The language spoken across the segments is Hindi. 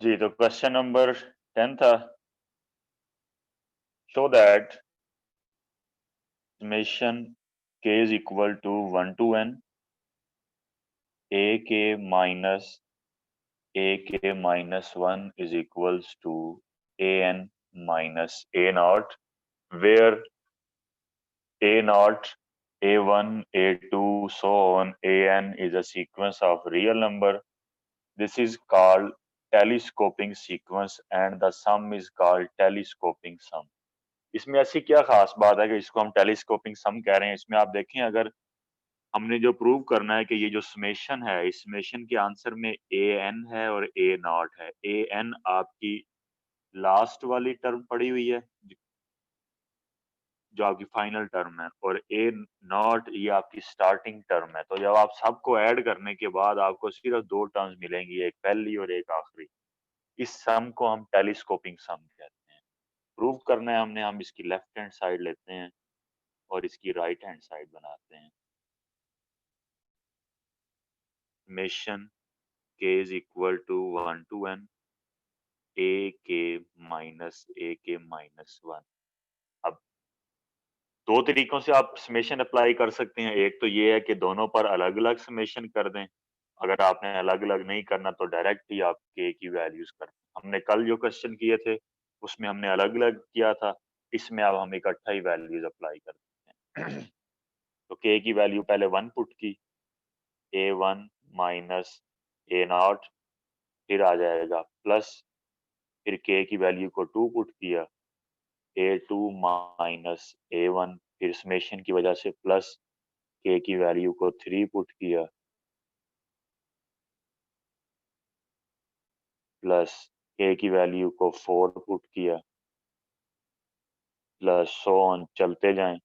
जी, तो क्वेश्चन नंबर 10 था, show that summation k is equal to 1 to n ak minus 1 is equals to an minus a naught, where a naught, a1, a2, so on, an is a sequence of real number. This is called telescoping sequence and the sum is called telescoping sum. इसमें ऐसी क्या खास बात है कि इसको हम टेलीस्कोपिंग सम कह रहे हैं? इसमें आप देखें, अगर हमने जो प्रूव करना है कि ये जो समेशन है, इस समेशन के आंसर में ए एन है और ए नॉट है। ए एन आपकी लास्ट वाली टर्म पड़ी हुई है जो आपकी फाइनल टर्म है, और ए नॉट ये आपकी स्टार्टिंग टर्म है। तो जब आप सबको ऐड करने के बाद आपको सिर्फ दो टर्म्स मिलेंगी, एक पहली और एक आखिरी। इस सम को हम टेलीस्कोपिंग सम कहते हैं। प्रूव करना है हमने, हम इसकी लेफ्ट हैंड साइड लेते हैं और इसकी राइट हैंड साइड बनाते हैं। Summation k is equal to 1 to n ak minus 1। अब दो तरीकों से आप समेशन अप्लाई कर सकते हैं। एक तो ये है कि दोनों पर अलग अलग समेशन कर दें। अगर आपने अलग अलग नहीं करना तो डायरेक्ट ही आप k की वैल्यूज कर दें। हमने कल जो क्वेश्चन किए थे उसमें हमने अलग अलग किया था, इसमें अब हम इकट्ठा ही वैल्यूज अप्लाई कर देते हैं। तो k की वैल्यू पहले 1 पुट की, a1 माइनस ए नॉट, फिर आ जाएगा प्लस, फिर k की वैल्यू को 2 पुट किया, a2 माइनस a1, फिर समेशन की वजह से प्लस, k की वैल्यू को 3 पुट किया, प्लस k की वैल्यू को 4 पुट किया, प्लस सो ऑन चलते जाएं।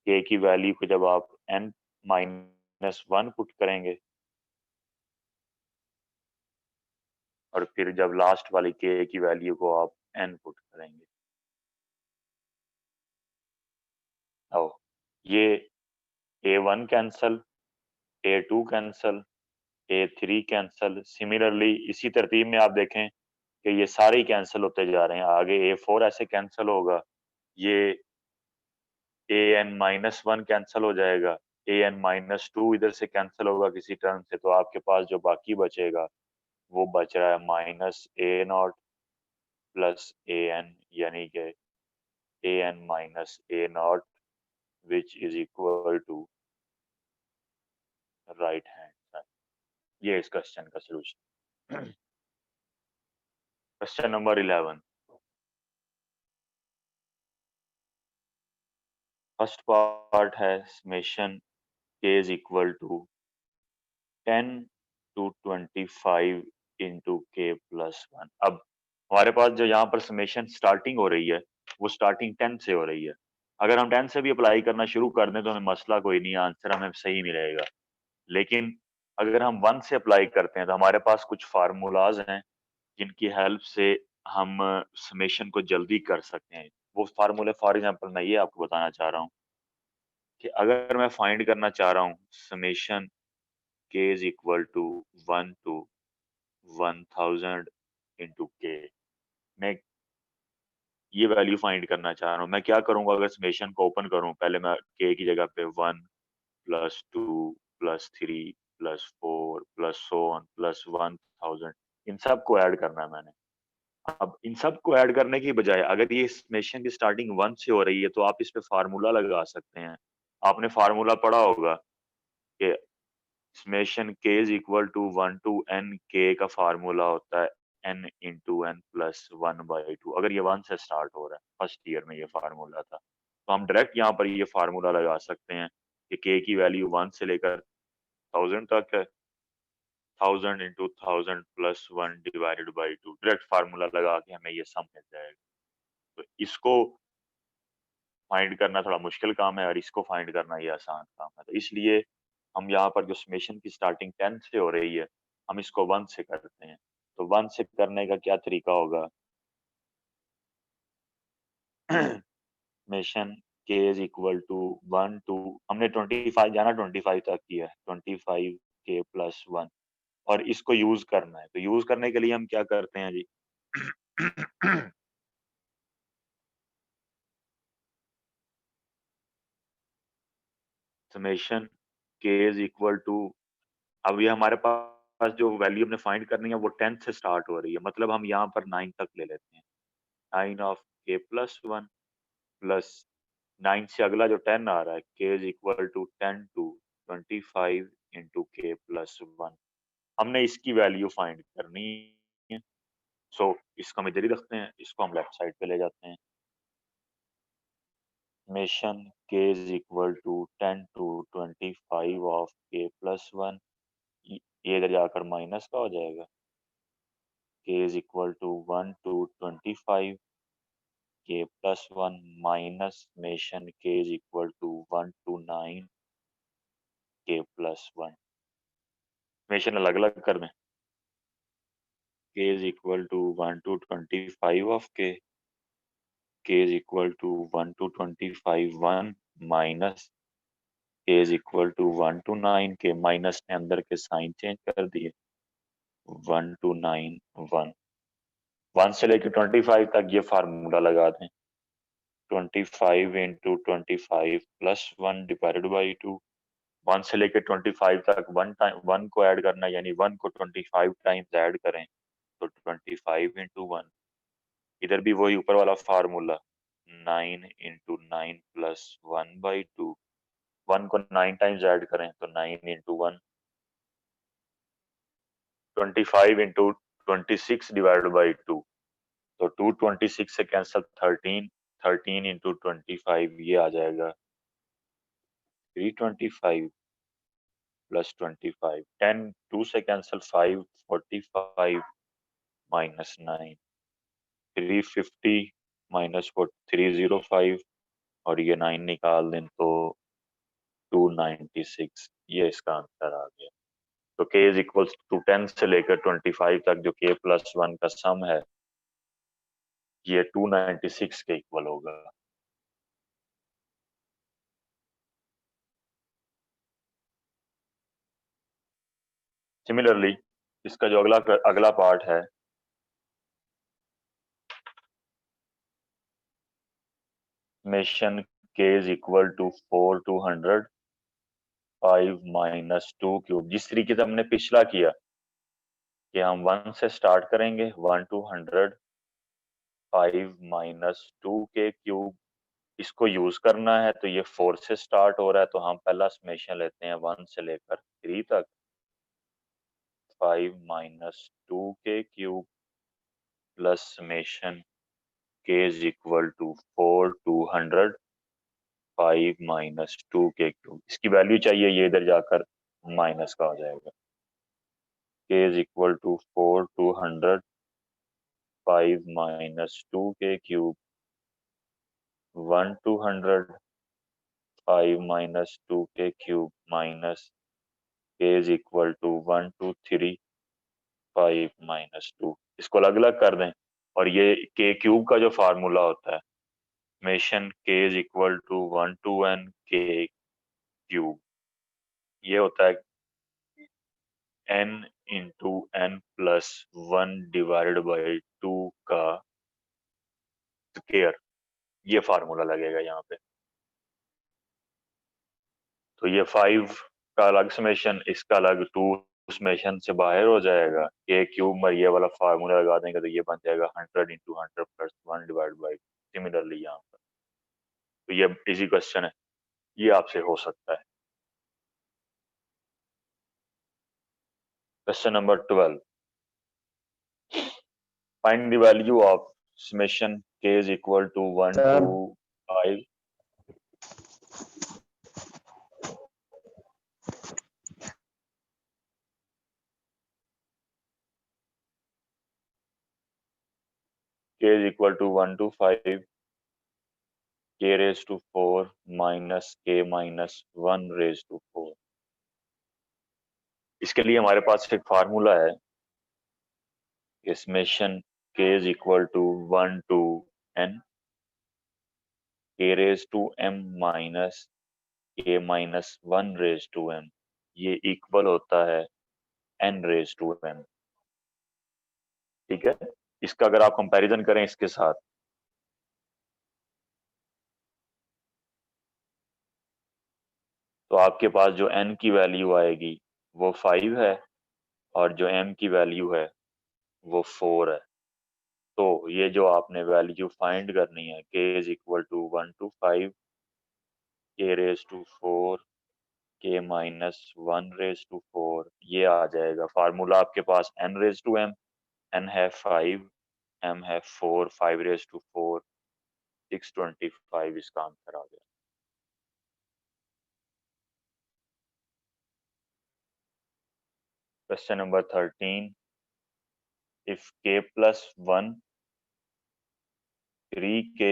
k की वैल्यू को जब आप n माइनस 1 पुट करेंगे और फिर जब लास्ट वाली k की वैल्यू को आप n पुट करेंगे। आओ, ये a1 cancel, a2 cancel, a3 cancel. Similarly इसी तरतीब में आप देखें कि ये सारे ही कैंसिल होते जा रहे हैं। आगे a4 ऐसे कैंसिल होगा, ये an माइनस 1 कैंसिल हो जाएगा, an माइनस 2 इधर से कैंसिल होगा किसी टर्म से, तो आपके पास जो बाकी बचेगा वो बच रहा है minus a not plus an, यानी कि an minus a not which is equal to right hand side. ये इस क्वेश्चन का solution. Question number 11, first part है summation k is equal to 10 to 25 into k plus 1। अब हमारे पास जो यहाँ पर समेशन स्टार्टिंग हो रही है वो स्टार्टिंग 10 से हो रही है। अगर हम 10 से भी अप्लाई करना शुरू कर दें तो हमें मसला कोई नहीं, आंसर हमें सही मिलेगा। लेकिन अगर हम 1 से अप्लाई करते हैं तो हमारे पास कुछ फार्मूलाज हैं जिनकी हेल्प से हम समेशन को जल्दी कर सकते हैं। वो फार्मूले फॉर एग्जांपल मैं ये आपको बताना चाह रहा हूँ कि अगर मैं फाइंड करना चाह रहा हूँ summation k is equal to 1 to 1000 into k, मैं ये वैल्यू फाइंड करना चाह रहा हूँ। मैं क्या करूंगा, अगर समेशन को ओपन करूं, पहले मैं k की जगह पे 1 plus 2 plus 3 plus 4 plus so on plus 1000, इन सब को ऐड करना है मैंने। अब इन सब को ऐड करने की बजाय अगर ये समेशन की स्टार्टिंग 1 से हो रही है तो आप इस पे फार्मूला लगा सकते हैं। आपने फार्मूला पढ़ा होगा कि summation k is equal to 1 to n, k का फार्मूला होता है n इंटू n प्लस 1/2। अगर ये 1 से स्टार्ट हो रहा है, फर्स्ट ईयर में ये फार्मूला था, तो हम डायरेक्ट यहाँ पर ये फार्मूला लगा सकते हैं कि k की वैल्यू 1 से लेकर 1000 तक है। 1000 into 1000 plus 1 divided by 2, direct formula लगा के हमें ये सम मिल जाएगा। तो इसको फाइंड करना थोड़ा मुश्किल काम है और इसको फाइंड करना ये आसान काम है। तो इसलिए हम यहाँ पर जो समेशन की स्टार्टिंग 10 से हो रही है, हम इसको 1 से करते हैं। तो 1 से करने का क्या तरीका होगा? Summation k is equal to 1 to, हमने 25 जाना 25 तक किया है, 25 k प्लस 1, और इसको यूज करना है। तो यूज करने के लिए हम क्या करते हैं जी, summation K is equal to, अब ये हमारे पास जो वैल्यू हमने फाइंड करनी है वो 10 से स्टार्ट हो रही है, मतलब हम यहाँ पर 9 तक ले लेते हैं। 9 ऑफ के प्लस 1 प्लस 9 से अगला जो 10 आ रहा है, K is equal to 10 to 25 into K plus 1। हमने इसकी वैल्यू फाइंड करनी है। सो इसको हम इधर ही रखते हैं, इसको हम लेफ्ट साइड पे ले जाते हैं। Summation K is equal to 10 to 25 of K plus 1, ये इधर जाकर माइनस का हो जाएगा। K is equal to 1 to 25 के plus 1 minus summation K is equal to 1 to 9 के प्लस 1। समेशन अलग अलग कर दें। K is equal to 1 to 25 of K is equal to 1 to 25 1 minus K is equal to 1 to 9 K, minus ने अंदर के साइन चेंज कर दिए। 1 टू 9 1, 1 से लेकर 25 तक ये फार्मूला लगा दें। 25 इंटू 25 प्लस 1 डिवाइडेड बाई 2। 1 से लेकर 25 तक 1 टाइम 1 को ऐड करना, यानी 1 को 25 टाइम्स ऐड करें तो 25 इंटू 1। इधर भी वही ऊपर वाला फार्मूला, 9 इंटू 9 प्लस 1 बाई 2। 1 को 9 टाइम्स ऐड करें तो 9 इंटू 1। 25 इंटू 26 डिवाइडेड बाई 2, तो 2 26 से कैंसिल 13, 13 इंटू 25 ये आ जाएगा 325 प्लस 25। 10 2 से कैंसिल 5, 45 माइनस 9, 350 माइनस 305, और ये 9 निकाल दें तो 296। ये इसका आंसर आ गया। तो k इज इक्वल टू 10 से लेकर 25 तक जो k प्लस 1 का सम है ये 296 के इक्वल होगा। सिमिलरली इसका जो अगला पार्ट है, summation k is equal to 4 to 100 5 minus 2 cube. जिस तरीके से हमने पिछला किया कि हम 1 से स्टार्ट करेंगे, 1 टू 100 5 माइनस 2 के क्यूब, इसको यूज करना है। तो ये 4 से स्टार्ट हो रहा है, तो हम पहला समेशन लेते हैं 1 से लेकर 3 तक, 5 minus 2 K cube plus summation K is equal to 4 to 100 5 minus 2 K cube. इसकी वैल्यू चाहिए, ये इधर जाकर माइनस का हो जाएगा। K is equal to 4 to 100 5 minus 2 K cube 1 to 100 5 minus 2 K cube minus K is equal to 1 to 3 5 minus 2। इसको अलग अलग कर दें, और ये के क्यूब का जो फार्मूला होता है, summation K is equal to 1 to n K cube, ये होता है n into n plus 1 divided by 2 का स्क्वायर। ये फार्मूला लगेगा यहाँ पे। तो ये 5 का अलग समेशन, इसका अलग, 2 समेशन से बाहर हो जाएगा। के क्यूब में ये वाला फार्मूला लगा देंगे तो ये बन जाएगा 100 into 100 plus 1 divide by. Similarly यहाँ पर तो ये इजी क्वेश्चन है, ये आपसे हो सकता है। Question number 12, find the value of summation k is equal to 1 to 5 k is equal to 1 to 5 k raised to 4 minus k minus 1 raised to 4। इसके लिए हमारे पास एक फार्मूला है कि summation k is equal to 1 to n k raised to m minus k minus 1 raised to n, ये इक्वल होता है n raised to m। ठीक है, इसका अगर आप कंपैरिजन करें इसके साथ, तो आपके पास जो n की वैल्यू आएगी वो 5 है और जो m की वैल्यू है वो 4 है। तो ये जो आपने वैल्यू फाइंड करनी है, k is equal to 1 to 5, k raise to 4, k minus 1 raise to 4, ये आ जाएगा फार्मूला आपके पास n raise to m, n है 5, m है 4, 5 रेज टू 4, 625 इसका आंसर आ गया। Question number 13, if k plus 1, 3k,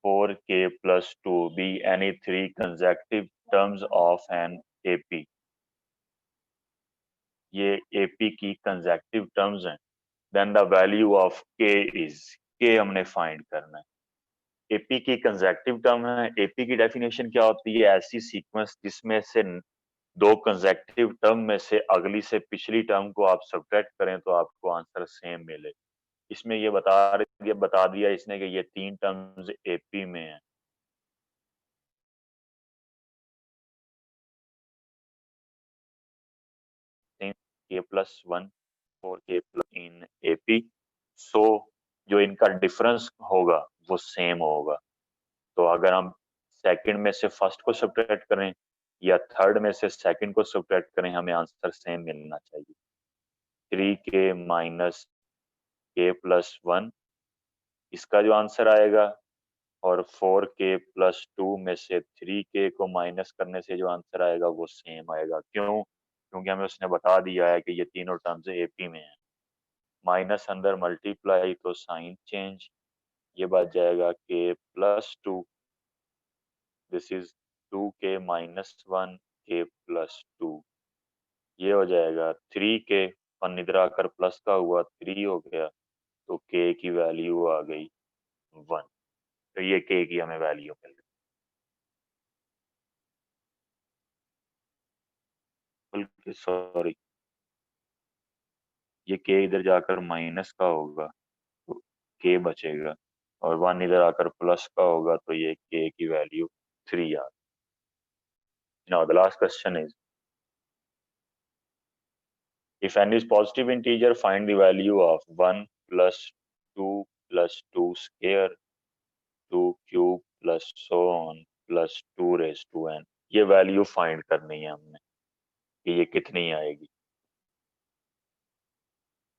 4k plus 2 be any three consecutive terms of an AP। ये AP की consecutive terms हैं। Then the value of k is, k हमने find करना है। AP की consecutive term है। AP की definition क्या होती है? ऐसी sequence जिसमें से दो consecutive term में से अगली से पिछली term को आप subtract करें तो आपको आंसर सेम मिले। इसमें ये बता दिया इसने कि ये तीन टर्म्स AP में है। k plus 1, 4k plus in AP, सो जो इनका डिफरेंस होगा वो सेम होगा। तो अगर हम सेकंड में से फर्स्ट को सब्ट्रैक्ट करें या थर्ड में से सेकंड को सब्ट्रैक्ट करें, हमें आंसर सेम मिलना चाहिए। 3k माइनस k प्लस 1 इसका जो आंसर आएगा, और 4k प्लस 2 में से 3k को माइनस करने से जो आंसर आएगा वो सेम आएगा। क्यों? क्योंकि हमें उसने बता दिया है कि ये तीनों टर्म्स AP में है। माइनस अंदर मल्टीप्लाई तो साइन चेंज, ये बच जाएगा k plus 2, this is 2k minus 1 k plus 2, ये हो जाएगा 3k, वन इधर आकर प्लस का हुआ 3 हो गया, तो k की वैल्यू आ गई 1। तो ये k की हमें वैल्यू मिल गई। बल्कि सॉरी, ये k इधर जाकर माइनस का होगा तो k बचेगा, और 1 इधर आकर प्लस का होगा तो ये k की वैल्यू 3 आ गई। Now the last question is, if n is positive integer, find the value of 1 plus 2 plus 2 square, 2 cube plus so on plus 2 raised to n। ये वैल्यू फाइंड करनी है हमने कि ये कितनी आएगी।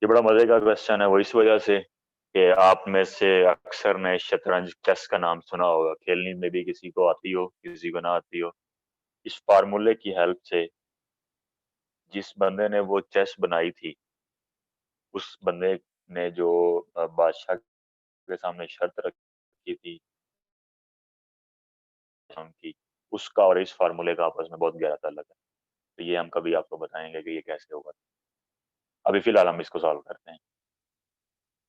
ये बड़ा मजे का क्वेश्चन है, वो इस वजह से कि आप में से अक्सर ने शतरंज चेस का नाम सुना होगा, खेलनी में भी किसी को आती हो किसी को ना आती हो। इस फार्मूले की हेल्प से जिस बंदे ने वो चेस बनाई थी, उस बंदे ने जो बादशाह के सामने शर्त रखी थी की, उसका और इस फार्मूले का आपस में बहुत गहरा ताल्लुक है। तो ये हम कभी आपको बताएंगे कि ये कैसे होगा। अभी फिलहाल हम इसको सॉल्व करते हैं।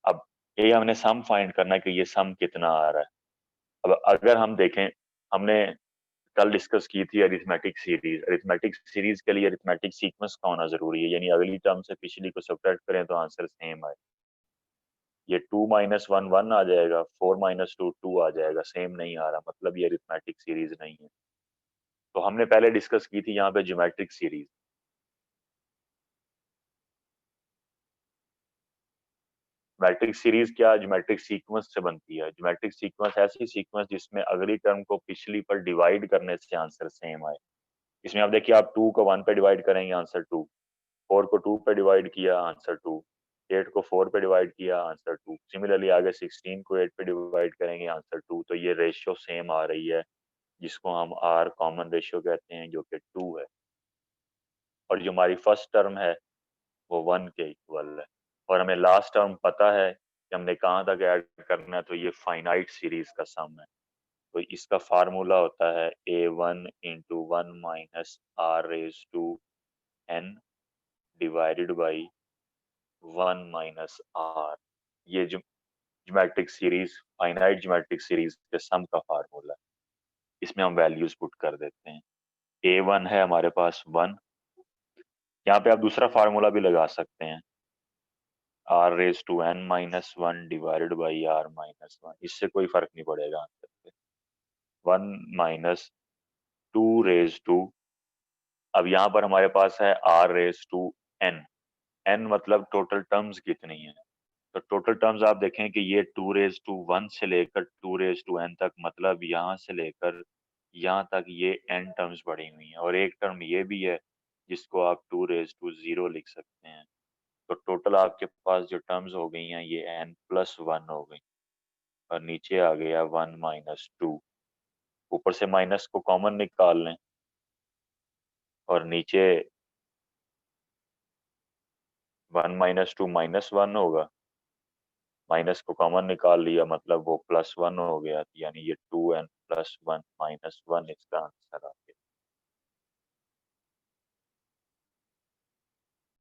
अब ये हमने सम फाइंड करना है कि ये सम कितना आ रहा है। अब अगर हम देखें, हमने कल डिस्कस की थी अरिथमेटिक सीरीज। अरिथमेटिक सीरीज के लिए अरिथमेटिक सीक्वेंस का होना जरूरी है, यानी अगली टर्म से पिछली को सब्ट्रैक्ट करें तो आंसर सेम आए। ये 2 माइनस 1 1 आ जाएगा, 4 माइनस 2 2 आ जाएगा, सेम नहीं आ रहा, मतलब ये अरिथमेटिक सीरीज नहीं है। तो हमने पहले डिस्कस की थी यहाँ पे ज्योमेट्रिक सीरीज। ज्योमेट्रिक सीरीज क्या, ज्योमेट्रिक सीक्वेंस से बनती है। ज्योमेट्रिक सीक्वेंस ऐसी सीक्वेंस जिसमें अगली टर्म को पिछली पर डिवाइड करने से आंसर सेम आए। इसमें आप देखिए, आप 2 को 1 पे डिवाइड करेंगे आंसर 2, 4 को 2 पे डिवाइड किया आंसर 2, 8 को 4 पे डिवाइड किया आंसर 2, सिमिलरली आगे 16 को 8 पे डिवाइड करेंगे आंसर 2। तो ये रेशियो सेम आ रही है, जिसको हम आर कॉमन रेशियो कहते हैं, जो कि 2 है। और जो हमारी फर्स्ट टर्म है वो 1 के इक्वल है, और हमें लास्ट टर्म पता है कि हमने कहाँ तक ऐड करना है, तो ये फाइनाइट सीरीज का सम है। तो इसका फार्मूला होता है a1 into 1 minus r raise to n divided by 1 minus r. ये जो geometric series, finite geometric series के सम का फार्मूला है। इसमें हम वैल्यूज पुट कर देते हैं। a1 है हमारे पास 1, यहाँ पे आप दूसरा फार्मूला भी लगा सकते हैं। R raise to n minus one divided by r minus one, इससे कोई फर्क नहीं पड़ेगा आंसर पे। 1 - 2 रेज टू, अब यहाँ पर हमारे पास है r raise to n, n मतलब टोटल टर्म्स कितनी है। तो टोटल टर्म्स आप देखें कि ये 2 रेज टू 1 से लेकर 2 रेज टू n तक, मतलब यहाँ से लेकर यहाँ तक ये n टर्म्स बढ़ी हुई हैं, और एक टर्म ये भी है जिसको आप 2 रेज टू 0 लिख सकते हैं। तो टोटल आपके पास जो टर्म्स हो गई हैं ये n+1 हो गई, और नीचे आ गया 1 - 2। ऊपर से माइनस को कॉमन निकाल लें, और नीचे 1 - 2 - 1 होगा, माइनस को कॉमन निकाल लिया मतलब वो +1 हो गया, यानी ये 2n+1 - 1 इसका आंसर आ